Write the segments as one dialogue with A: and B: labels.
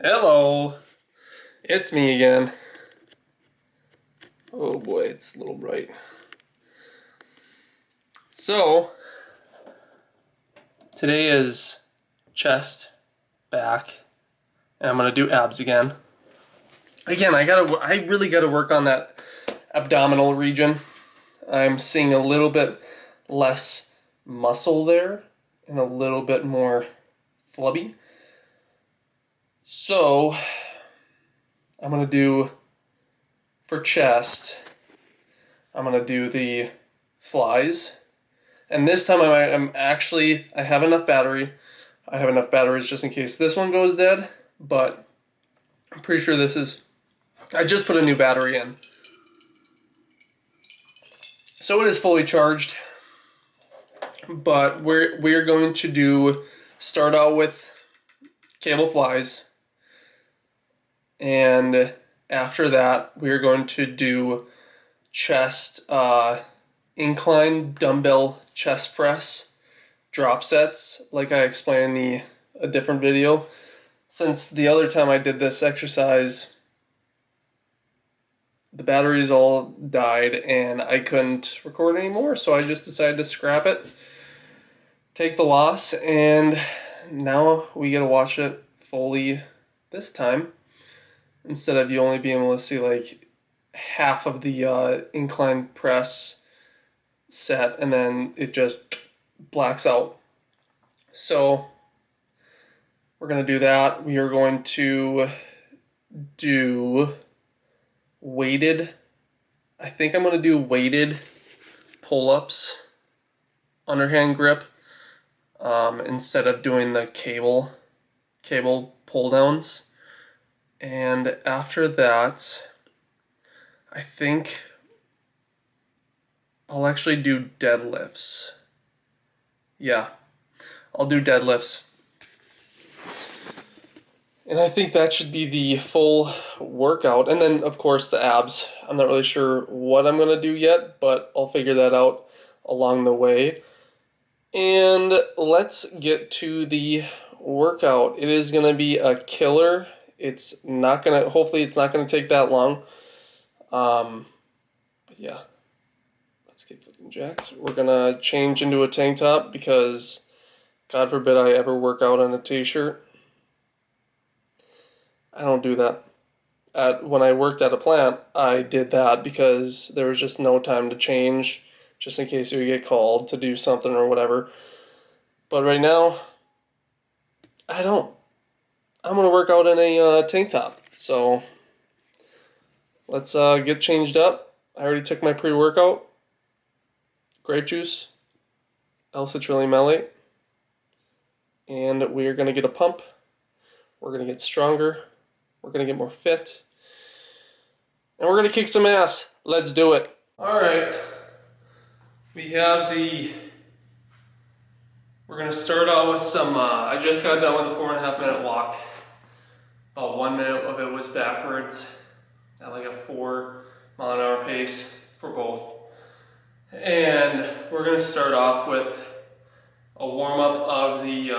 A: Hello, it's me again. Oh boy, it's a little bright. So, today is chest, back, and I'm gonna do abs again. Again, I really gotta work on that abdominal region. I'm seeing a little bit less muscle there and a little bit more flubby. So, I'm gonna do, for chest, I'm gonna do the flies. And this time I have enough battery. I have enough batteries just in case this one goes dead, but I'm pretty sure I just put a new battery in. So it is fully charged, but we're going to start out with cable flies, and after that we're going to do chest, incline dumbbell chest press drop sets like I explained in a different video. Since the other time I did this exercise, the batteries all died and I couldn't record anymore, so I just decided to scrap it, take the loss, and now we get to watch it fully this time instead of you only being able to see like half of the incline press set and then it just blacks out. So we're going to do that. We are going to do weighted, I think I'm going to do weighted pull-ups, underhand grip, instead of doing the cable pull downs. And after that, I think I'll actually do deadlifts. Yeah, I'll do deadlifts. And I think that should be the full workout. And then, of course, the abs. I'm not really sure what I'm going to do yet, but I'll figure that out along the way. And let's get to the workout. It is going to be a killer. Hopefully it's not going to take that long. But yeah, let's get fucking jacked. We're going to change into a tank top because God forbid I ever work out in a t-shirt. I don't do that. When I worked at a plant, I did that because there was just no time to change, just in case you get called to do something or whatever. But right now, I don't. I'm going to work out in a tank top. So let's get changed up. I already took my pre-workout. Grape juice, L-citrulline malate. And we are going to get a pump. We're going to get stronger. We're going to get more fit. And we're going to kick some ass. Let's do it. Alright. We're going to start out with some, I just got done with a 4.5 minute walk. About 1 minute of it was backwards at like a 4-mile-an-hour pace for both. And we're going to start off with a warm-up of the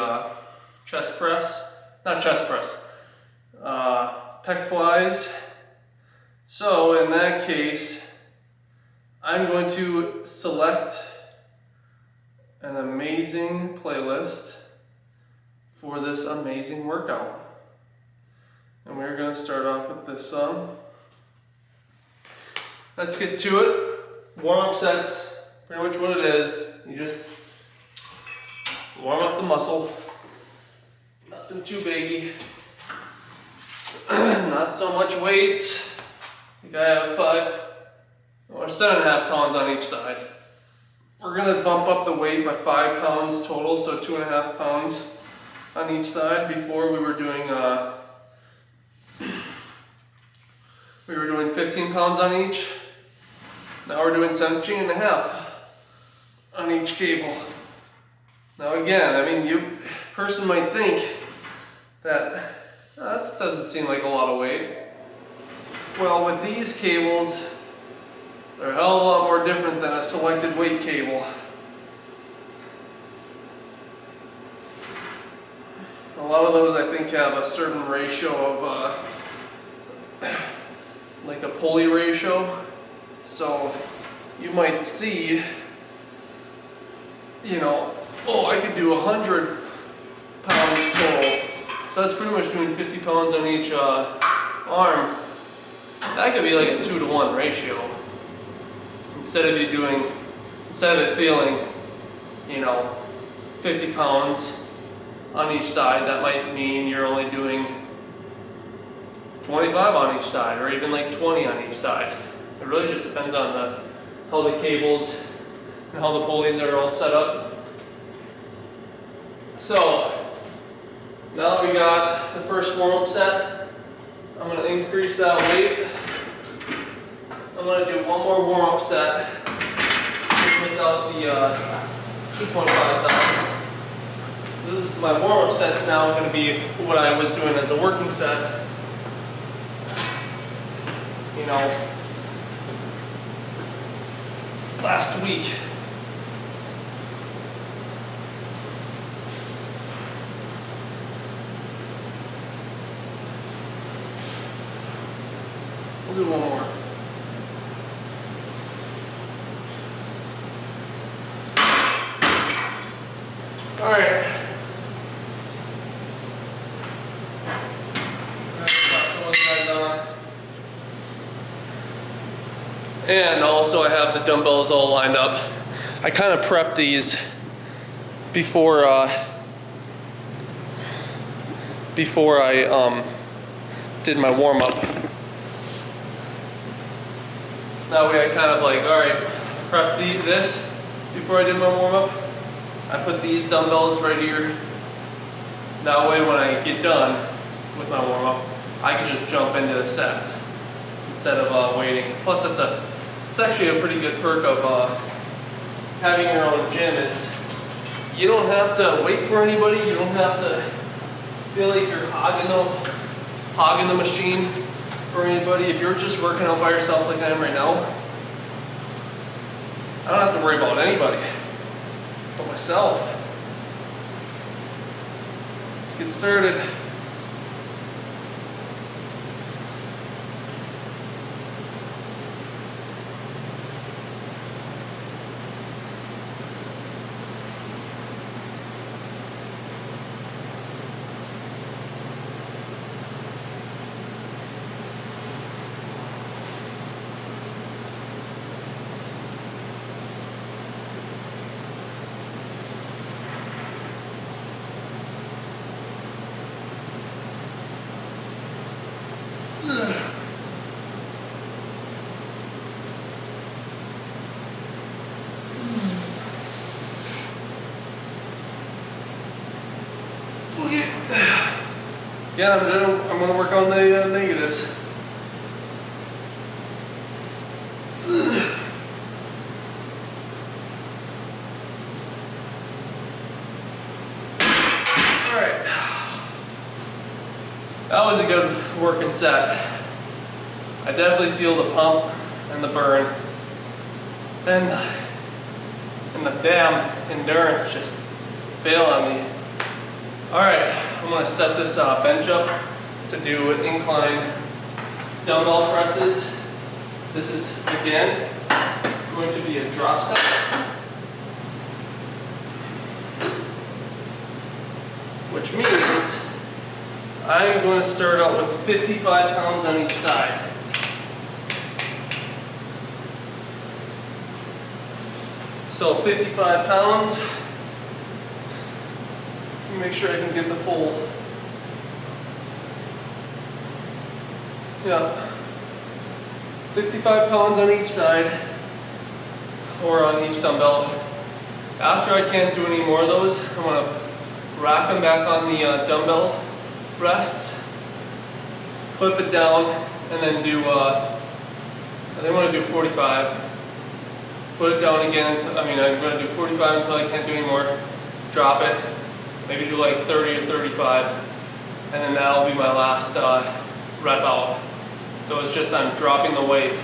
A: chest press. Not chest press. Pec flies. So in that case, I'm going to select an amazing playlist for this amazing workout. And we're going to start off with this song. Let's get to it. Warm-up sets, pretty much what it is. You just warm up the muscle. Nothing too biggie. Not so much weights. I think I have 7.5 pounds on each side. We're going to bump up the weight by 5 pounds total, so 2.5 pounds on each side. Before we were doing 15 pounds on each. Now we're doing 17.5 on each cable. Now again, I mean, person might think that doesn't seem like a lot of weight. Well, with these cables, they're a hell of a lot more different than a selected weight cable. A lot of those I think have a certain ratio of like a pulley ratio. So you might see, you know, oh, I could do 100 pounds total. So that's pretty much doing 50 pounds on each arm. That could be like a 2-to-1 ratio. Instead of it feeling, you know, 50 pounds on each side, that might mean you're only doing 25 on each side, or even like 20 on each side. It really just depends on how the cables and how the pulleys are all set up. So now that we got the first warm-up set, I'm going to increase that weight. I'm going to do one more warm-up set just without the 2.5s on. This is my warm-up set's now going to be what I was doing as a working set. You know, last week. We'll do one more. All right. And also I have the dumbbells all lined up. I kind of prepped these before I did my warm-up. That way I kind of like, all right, prep this before I did my warm-up. I put these dumbbells right here. That way when I get done with my warm-up, I can just jump into the sets instead of waiting. Plus it's actually a pretty good perk of having your own gym. Is you don't have to wait for anybody. You don't have to feel like you're hogging the machine for anybody. If you're just working out by yourself like I am right now, I don't have to worry about anybody but myself. Let's get started. Again, I'm going to work on the negatives. Alright. That was a good working set. I definitely feel the pump and the burn. And the damn endurance just fail on me. Alright, I'm going to set this bench up to do incline dumbbell presses. This is, again, going to be a drop set. Which means I'm going to start out with 55 pounds on each side. So 55 pounds. Make sure I can get the full, 55 pounds on each side or on each dumbbell. After I can't do any more of those, I'm going to rack them back on the dumbbell rests, clip it down, and then do, I think I'm going to do 45. Put it down again until, I'm going to do 45 until I can't do any more, drop it. Maybe do like 30 or 35, and then that'll be my last rep out. So it's just I'm dropping the weight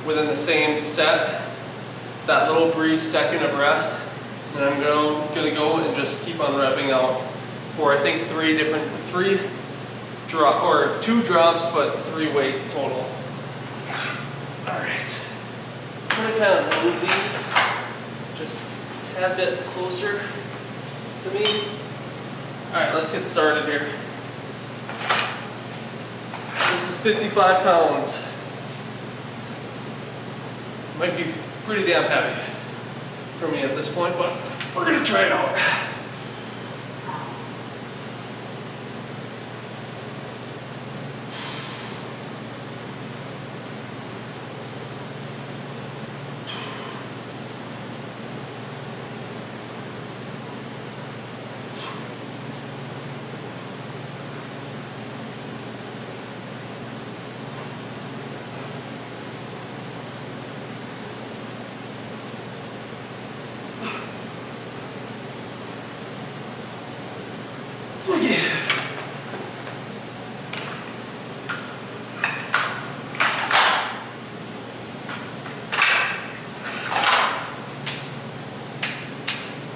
A: within the same set, that little brief second of rest, and I'm gonna go and just keep on repping out for I think two drops, but 3 weights total. All right, I'm gonna kind of move these just a tad bit closer to me. All right, let's get started here. This is 55 pounds. Might be pretty damn heavy for me at this point, but we're gonna try it out.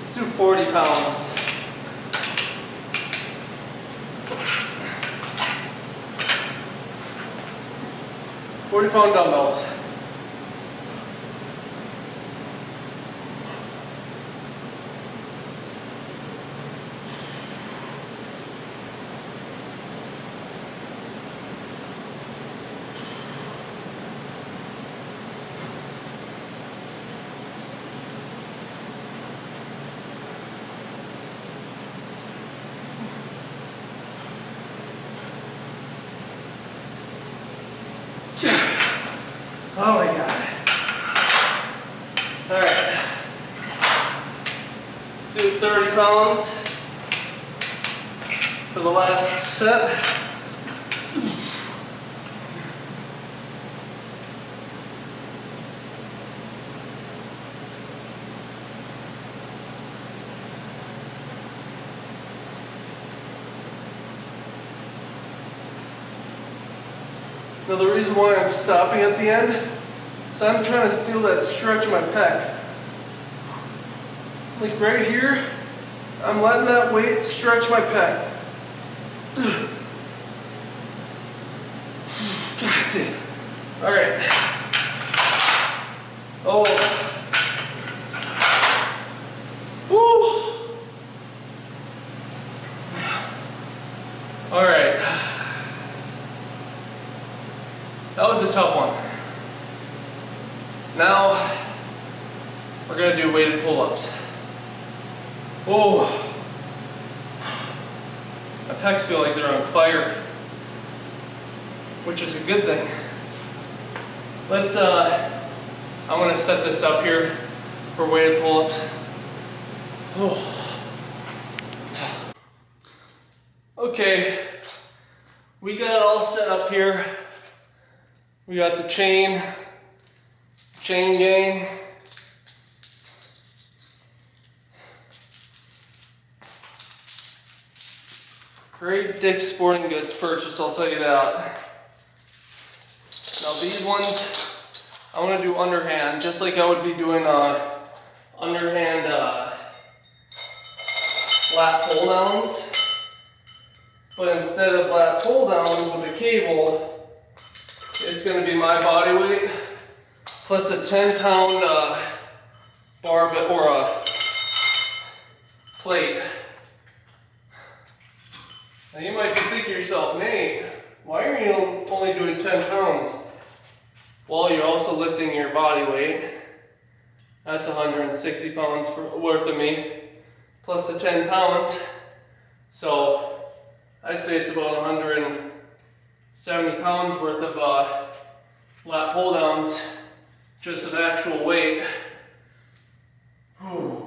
A: Let's do 40 pounds. £40 dumbbells. Oh my God. All right. Let's do 30 pounds for the last set. Now the reason why I'm stopping at the end is I'm trying to feel that stretch in my pecs. Like right here, I'm letting that weight stretch my pec. God damn. All right. Oh. Woo. All right. That was a tough one. Now, we're gonna do weighted pull-ups. Oh, my pecs feel like they're on fire, which is a good thing. Let's, I'm gonna set this up here for weighted pull-ups. Oh. Okay, we got it all set up here. We got the chain gang. Great Dick's Sporting Goods purchase, I'll tell you that. Now these ones, I want to do underhand, just like I would be doing underhand lat pull downs. But instead of lat pull downs with a cable, it's going to be my body weight plus a 10-pound barbell or a plate. Now you might be thinking to yourself, Nate, why are you only doing 10 pounds? Well, you're also lifting your body weight. That's 160 pounds worth of me, plus the 10 pounds. So I'd say it's about 170 pounds worth of lat pull downs, just of actual weight. Whew.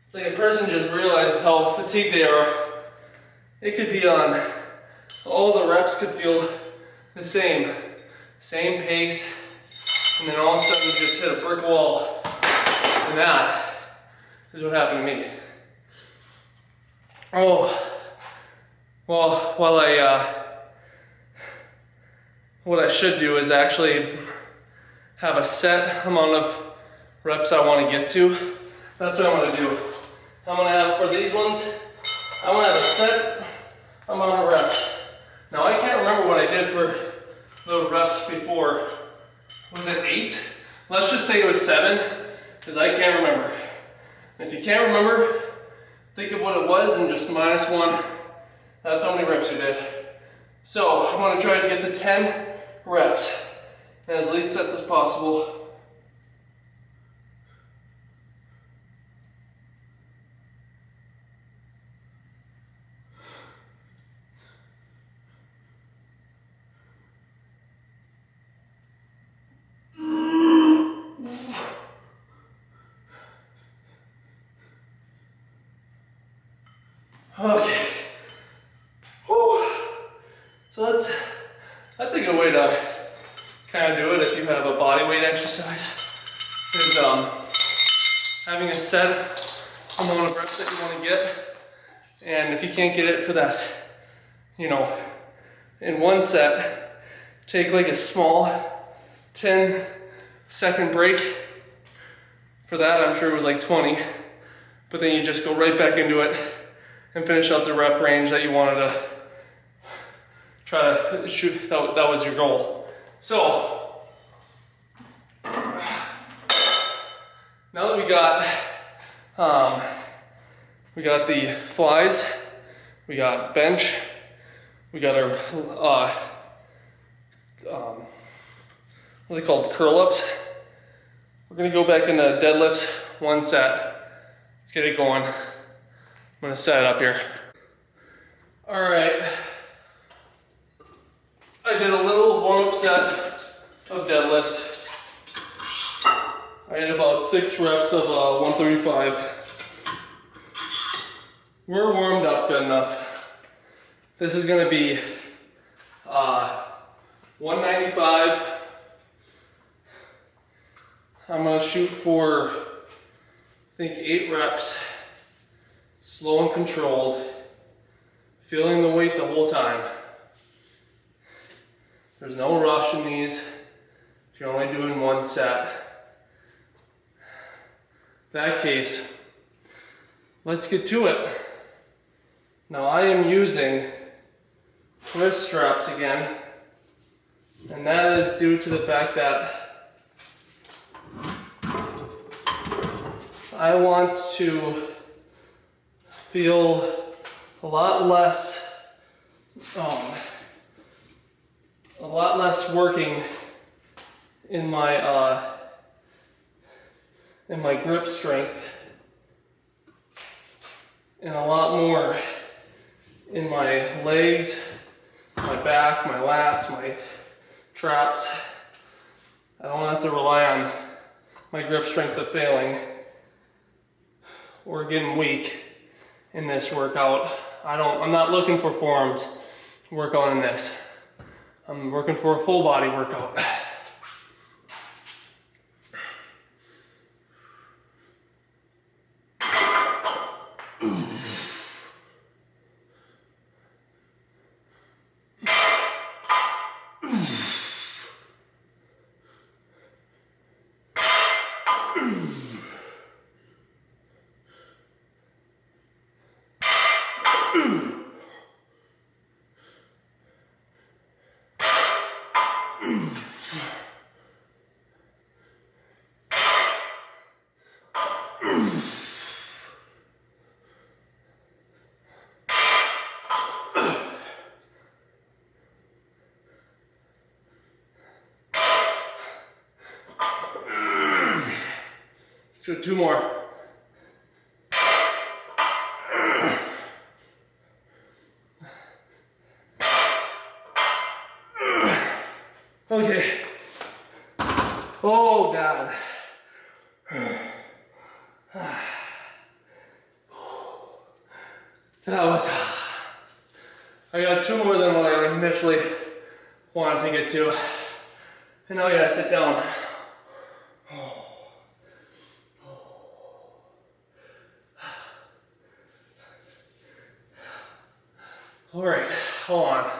A: It's like a person just realizes how fatigued they are. It could be on, all the reps could feel the same pace, and then all of a sudden you just hit a brick wall. And that is what happened to me. Oh, well, what I should do is actually have a set amount of reps I want to get to. That's what I'm going to do. I'm going to have, for these ones, I want to have a set amount of reps. Now I can't remember what I did for the reps before. Was it 8? Let's just say it was 7, because I can't remember. And if you can't remember, think of what it was and just -1. That's how many reps you did. So I'm going to try to get to 10 reps, and as least sets as possible. Okay. Whew. So that's a good way to kind of do it if you have a body weight exercise. Is having a set amount of reps that you want to get, and if you can't get it for that, you know, in one set, take like a small 10-second break. For that, I'm sure it was like 20, but then you just go right back into it and finish out the rep range that you wanted to try to shoot. That was your goal. So now that we got the flies, we got bench, we got our what are they called, curl ups. We're gonna go back into deadlifts, 1 set. Let's get it going. I'm gonna set it up here. All right. I did a little warm-up set of deadlifts. I did about 6 reps of 135. We're warmed up good enough. This is gonna be 195. I'm gonna shoot for, I think, 8 reps. Slow and controlled, feeling the weight the whole time. There's no rush in these if you're only doing 1 set. In that case, let's get to it. Now I am using wrist straps again, and that is due to the fact that I want to feel a lot less working in my grip strength, and a lot more in my legs, my back, my lats, my traps. I don't have to rely on my grip strength of failing or getting weak in this workout. I'm not looking for forearms workout in this. I'm working for a full body workout. Let's do 2 more. Okay. Oh God. That was, I got 2 more than what I initially wanted to get to. And now I gotta sit down. All right, hold on.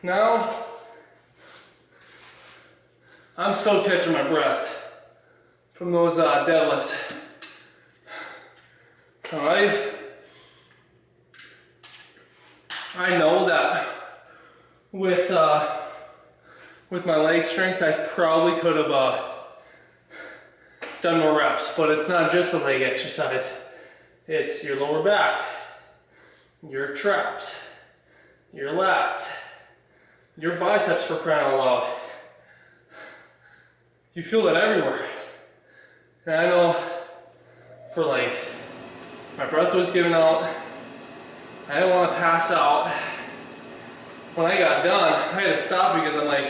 A: Now, I'm still catching my breath from those deadlifts. All right. I know that with my leg strength, I probably could have done more reps, but it's not just a leg exercise. It's your lower back, your traps, your lats, your biceps, for crying out loud. You feel that everywhere. And I know for like, my breath was giving out. I didn't want to pass out. When I got done, I had to stop because I'm like,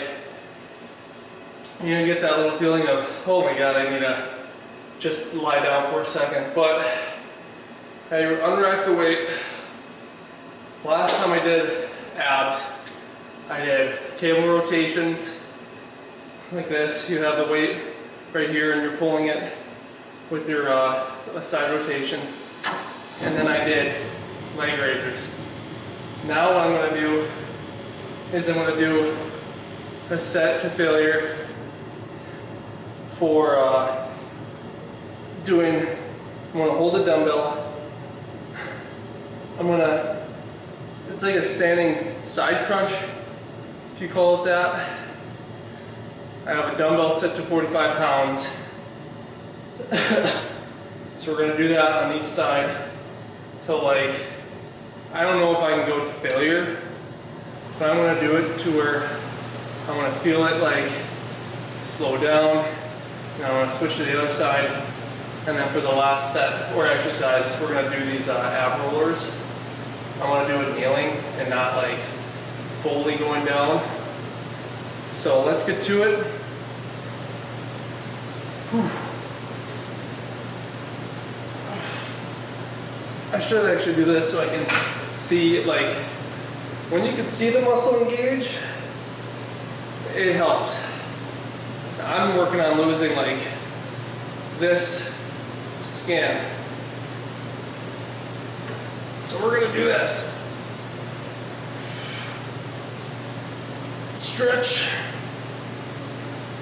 A: you get that little feeling of, oh my God, I need to just lie down for a second. But I unracked the weight. Last time I did abs, I did cable rotations like this. You have the weight right here and you're pulling it with your side rotation. And then I did leg raisers. Now what I'm going to do is I'm going to do a set to failure for I'm going to hold a dumbbell. It's like a standing side crunch, if you call it that. I have a dumbbell set to 45 pounds. So we're going to do that on each side till like, I don't know if I can go to failure, but I'm going to do it to where I'm going to feel it like slow down. And I'm going to switch to the other side. And then for the last set or exercise, we're going to do these ab rollers. I want to do it kneeling and not like fully going down. So let's get to it. Whew. I should actually do this so I can see, like, when you can see the muscle engage, it helps. I'm working on losing like this skin. So we're gonna do this. Stretch,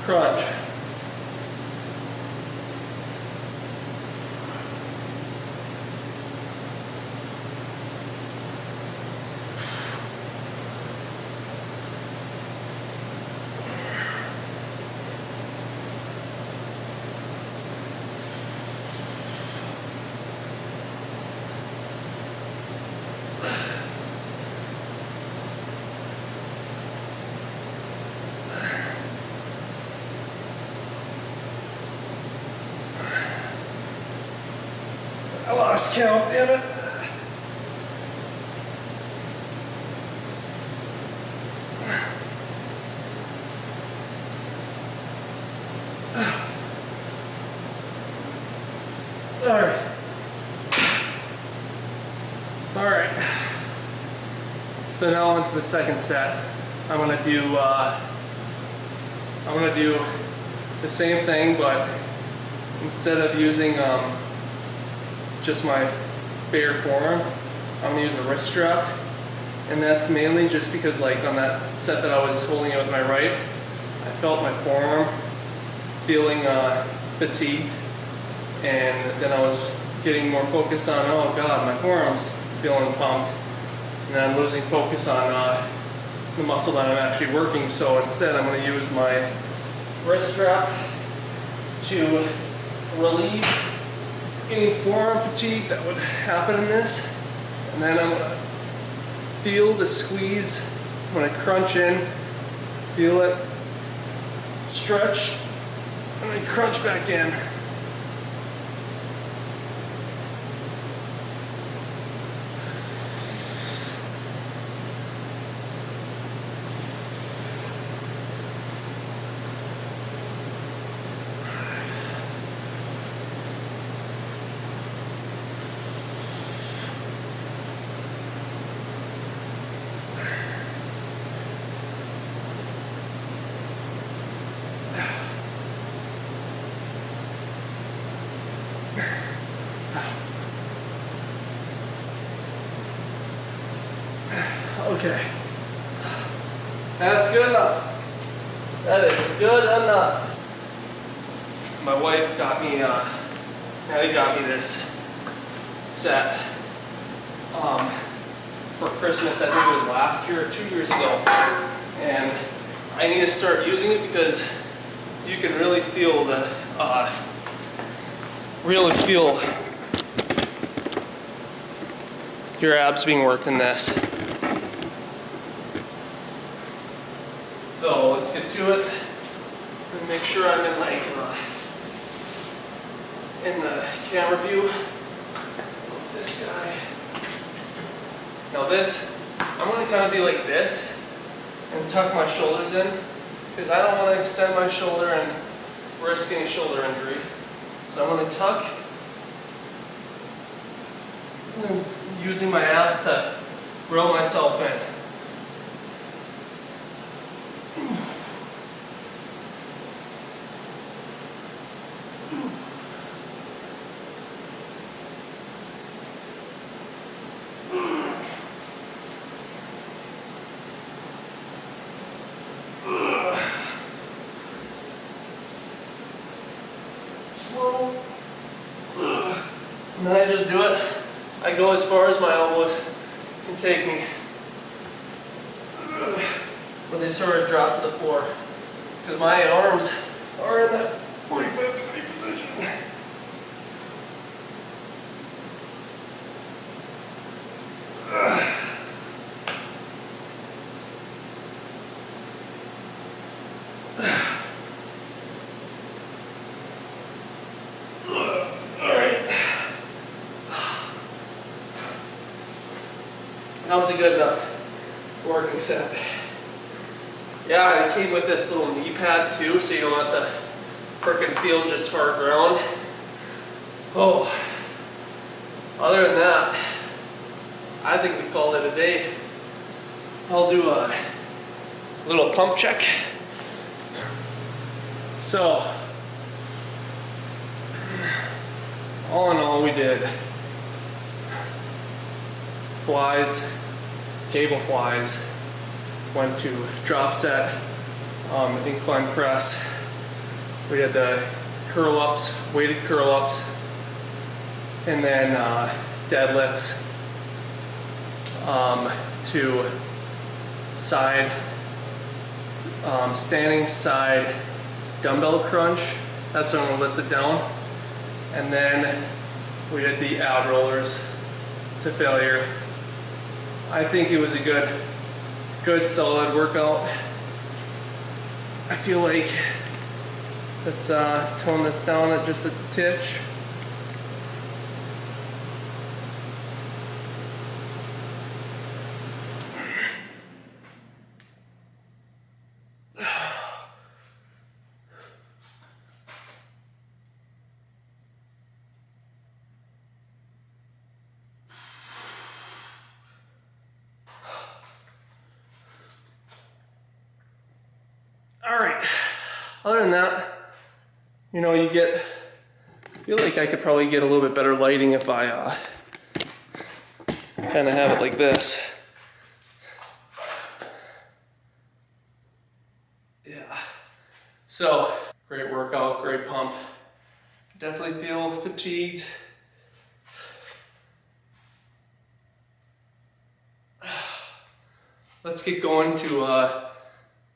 A: crunch. I lost count, damn it. All right. So now on to the second set. I'm gonna do the same thing, but instead of using just my bare forearm, I'm gonna use a wrist strap. And that's mainly just because, like, on that set that I was holding it with my right, I felt my forearm feeling fatigued, and then I was getting more focused on, oh God, my forearm's feeling pumped, and then I'm losing focus on the muscle that I'm actually working. So instead I'm gonna use my wrist strap to relieve any forearm fatigue that would happen in this. And then I'm gonna feel the squeeze. I'm gonna crunch in, feel it, stretch, and then crunch back in. Okay. That's good enough. That is good enough. My wife got me, Maddie got me this set for Christmas. I think it was last year or 2 years ago. And I need to start using it because you can really feel the, your abs being worked in this. So let's get to it and make sure I'm in like in the camera view of this guy. Now this, I'm going to kind of be like this and tuck my shoulders in because I don't want to extend my shoulder and risk any shoulder injury. So I'm going to tuck, and using my abs to row myself in. Slow. And then I just do it. I go as far as my elbows can take me. When they sort of drop to the floor. Because my arms are in that 45 degree position. That was a good enough working set. Yeah, it came with this little knee pad too, so you don't have to frickin' feel just hard ground. Oh, other than that, I think we called it a day. I'll do a little pump check. So, all in all, we did flies, cable flies, went to drop set, incline press. We had the curl ups, weighted curl ups, and then deadlifts to side, standing side dumbbell crunch. That's what I'm gonna list it down. And then we did the ab rollers to failure. I think it was a good solid workout. I feel like let's tone this down at just a titch. All right, other than that, you know, I feel like I could probably get a little bit better lighting if I kind of have it like this. Yeah, so great workout, great pump. Definitely feel fatigued. Let's get going to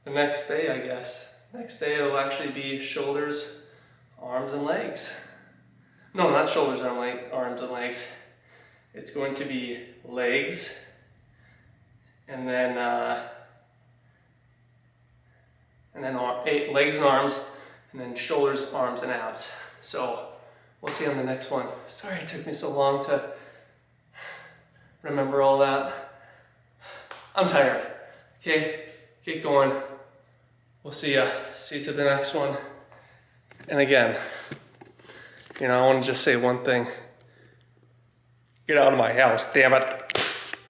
A: the next day, I guess. Next day it'll actually be shoulders, arms, and legs. No, not shoulders, arms, and legs. It's going to be legs, and then legs and arms, and then shoulders, arms, and abs. So we'll see on the next one. Sorry it took me so long to remember all that. I'm tired. Okay, get going. We'll see ya. See you to the next one. And again, you know, I want to just say one thing. Get out of my house, damn it.